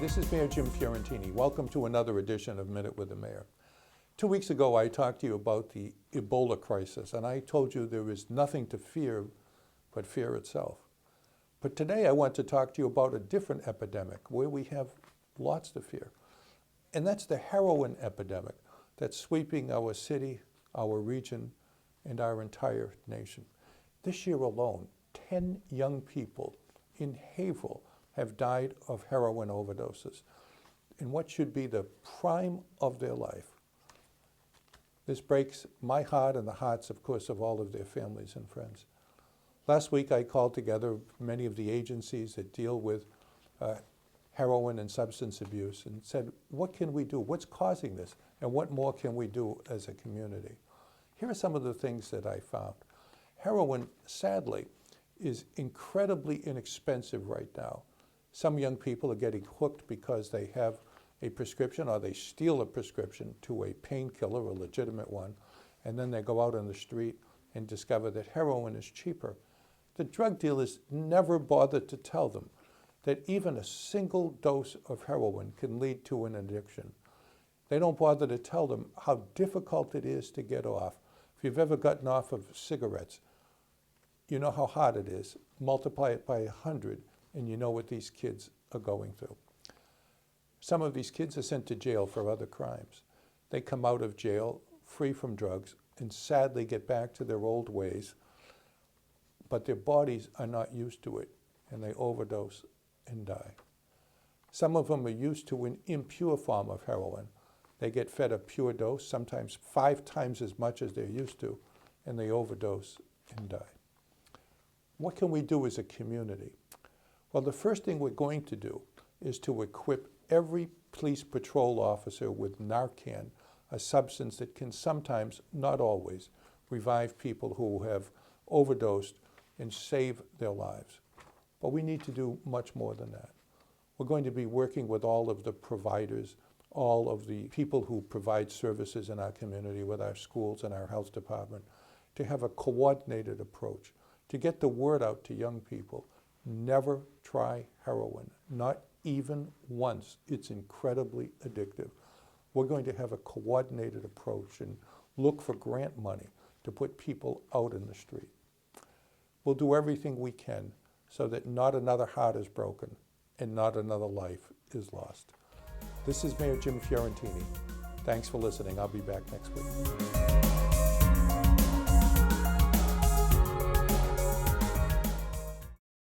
This is Mayor Jim Fiorentini. Welcome to another edition of Minute with the Mayor. 2 weeks ago, I talked to you about the Ebola crisis, and I told you there is nothing to fear but fear itself. But today, I want to talk to you about a different epidemic where we have lots to fear, and that's the heroin epidemic that's sweeping our city, our region, and our entire nation. This year alone, 10 young people in Haverhill have died of heroin overdoses in what should be the prime of their life. This breaks my heart and the hearts, of course, of all of their families and friends. Last week, I called together many of the agencies that deal with heroin and substance abuse and said, what can we do? What's causing this? And what more can we do as a community? Here are some of the things that I found. Heroin, sadly, is incredibly inexpensive right now. Some young people are getting hooked because they have a prescription or they steal a prescription to a painkiller, a legitimate one, and then they go out on the street and discover that heroin is cheaper. The drug dealers never bothered to tell them that even a single dose of heroin can lead to an addiction. They don't bother to tell them how difficult it is to get off. If you've ever gotten off of cigarettes, you know how hard it is. Multiply it by 100, and you know what these kids are going through. Some of these kids are sent to jail for other crimes. They come out of jail free from drugs and sadly get back to their old ways, but their bodies are not used to it, and they overdose and die. Some of them are used to an impure form of heroin. They get fed a pure dose, sometimes 5 times as much as they're used to, and they overdose and die. What can we do as a community? Well, the first thing we're going to do is to equip every police patrol officer with Narcan, a substance that can sometimes, not always, revive people who have overdosed and save their lives. But we need to do much more than that. We're going to be working with all of the providers, all of the people who provide services in our community, with our schools and our health department, to have a coordinated approach, to get the word out to young people. Never try heroin, not even once. It's incredibly addictive. We're going to have a coordinated approach and look for grant money to put people out in the street. We'll do everything we can so that not another heart is broken and not another life is lost. This is Mayor Jim Fiorentini. Thanks for listening. I'll be back next week.